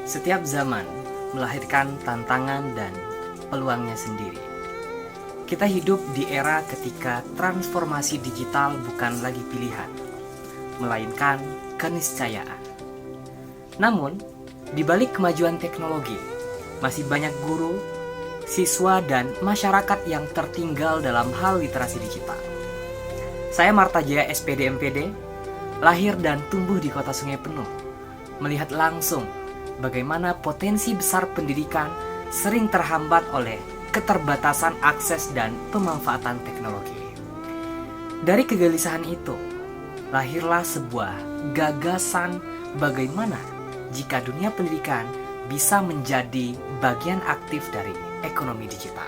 Setiap zaman melahirkan tantangan dan peluangnya sendiri. Kita hidup di era ketika transformasi digital bukan lagi pilihan, melainkan keniscayaan. Namun, di balik kemajuan teknologi, masih banyak guru, siswa, dan masyarakat yang tertinggal dalam hal literasi digital. Saya Marta Jaya SPD MPD, lahir dan tumbuh di kota Sungai Penuh, melihat langsung bagaimana potensi besar pendidikan sering terhambat oleh keterbatasan akses dan pemanfaatan teknologi. Dari kegelisahan itu, lahirlah sebuah gagasan bagaimana jika dunia pendidikan bisa menjadi bagian aktif dari ekonomi digital.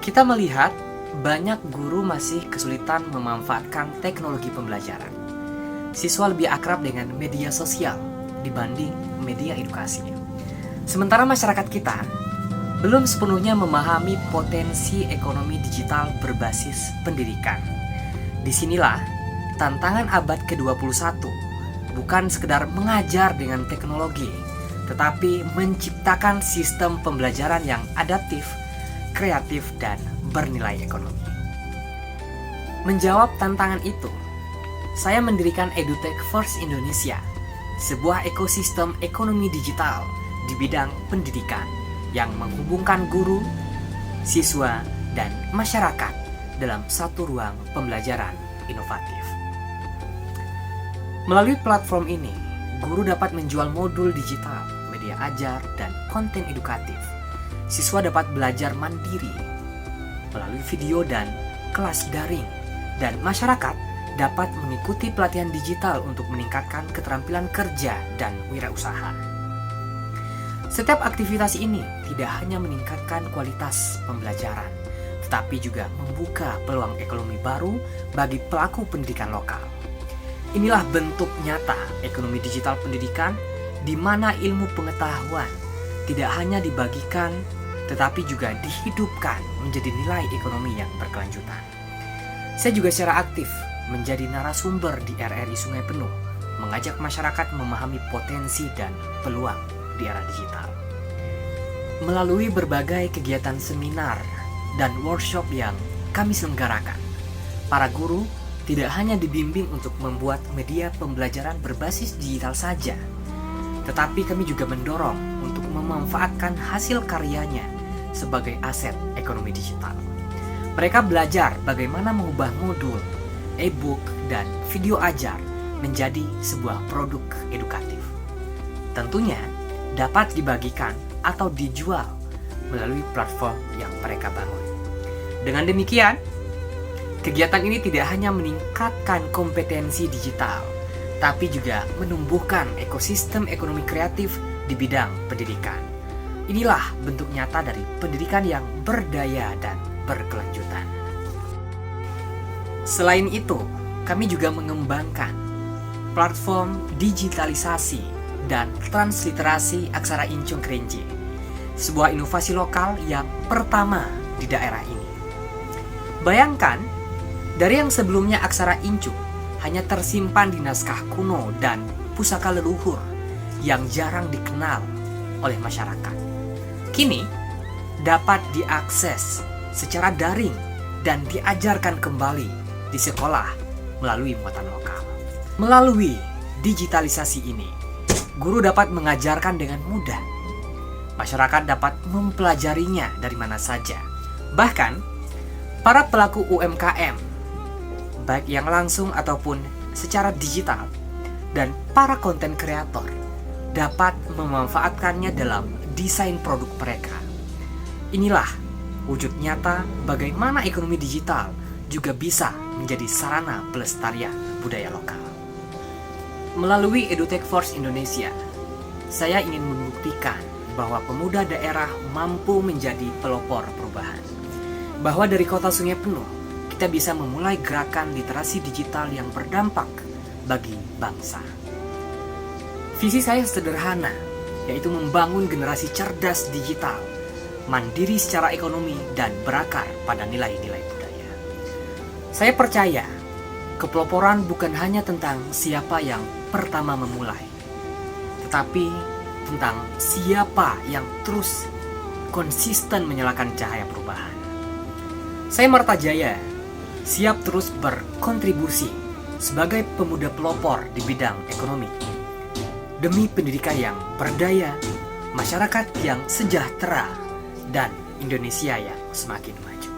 Kita melihat banyak guru masih kesulitan memanfaatkan teknologi pembelajaran. Siswa lebih akrab dengan media sosial dibanding media edukasi. Sementara masyarakat kita belum sepenuhnya memahami potensi ekonomi digital berbasis pendidikan. Disinilah tantangan abad ke-21, bukan sekedar mengajar dengan teknologi, tetapi menciptakan sistem pembelajaran yang adaptif, kreatif, dan bernilai ekonomi. Menjawab tantangan itu, saya mendirikan EduTech First Indonesia, sebuah ekosistem ekonomi digital di bidang pendidikan yang menghubungkan guru, siswa, dan masyarakat dalam satu ruang pembelajaran inovatif. Melalui platform ini, guru dapat menjual modul digital, media ajar, dan konten edukatif. Siswa dapat belajar mandiri melalui video dan kelas daring, dan masyarakat dapat mengikuti pelatihan digital untuk meningkatkan keterampilan kerja dan wirausaha. Setiap aktivitas ini tidak hanya meningkatkan kualitas pembelajaran, tetapi juga membuka peluang ekonomi baru bagi pelaku pendidikan lokal. Inilah bentuk nyata ekonomi digital pendidikan, di mana ilmu pengetahuan tidak hanya dibagikan, tetapi juga dihidupkan menjadi nilai ekonomi yang berkelanjutan. Saya juga secara aktif menjadi narasumber di RRI Sungai Penuh, mengajak masyarakat memahami potensi dan peluang di era digital. Melalui berbagai kegiatan seminar dan workshop yang kami selenggarakan, para guru tidak hanya dibimbing untuk membuat media pembelajaran berbasis digital saja, tetapi kami juga mendorong untuk memanfaatkan hasil karyanya sebagai aset ekonomi digital. Mereka belajar bagaimana mengubah modul, e-book, dan video ajar menjadi sebuah produk edukatif. Tentunya dapat dibagikan atau dijual melalui platform yang mereka bangun. Dengan demikian, kegiatan ini tidak hanya meningkatkan kompetensi digital, tapi juga menumbuhkan ekosistem ekonomi kreatif di bidang pendidikan. Inilah bentuk nyata dari pendidikan yang berdaya dan berkelanjutan. Selain itu, kami juga mengembangkan platform digitalisasi dan transliterasi aksara Incung Kerinci, sebuah inovasi lokal yang pertama di daerah ini. Bayangkan, dari yang sebelumnya aksara Incung hanya tersimpan di naskah kuno dan pusaka leluhur yang jarang dikenal oleh masyarakat, kini dapat diakses secara daring dan diajarkan kembali di sekolah melalui muatan lokal. Melalui digitalisasi ini, guru dapat mengajarkan dengan mudah. Masyarakat dapat mempelajarinya dari mana saja. Bahkan, para pelaku UMKM, baik yang langsung ataupun secara digital, dan para konten kreator dapat memanfaatkannya dalam desain produk mereka. Inilah wujud nyata bagaimana ekonomi digital juga bisa menjadi sarana pelestarian budaya lokal. Melalui EduTech Force Indonesia, saya ingin membuktikan bahwa pemuda daerah mampu menjadi pelopor perubahan. Bahwa dari kota Sungai Penuh, kita bisa memulai gerakan literasi digital yang berdampak bagi bangsa. Visi saya sederhana, yaitu membangun generasi cerdas digital, mandiri secara ekonomi, dan berakar pada nilai-nilai budaya. Saya percaya Kepeloporan bukan hanya tentang siapa yang pertama memulai, tetapi tentang siapa yang terus konsisten menyalakan cahaya perubahan. Saya Marta Jaya, siap terus berkontribusi sebagai pemuda pelopor di bidang ekonomi, demi pendidikan yang berdaya, masyarakat yang sejahtera, dan Indonesia yang semakin maju.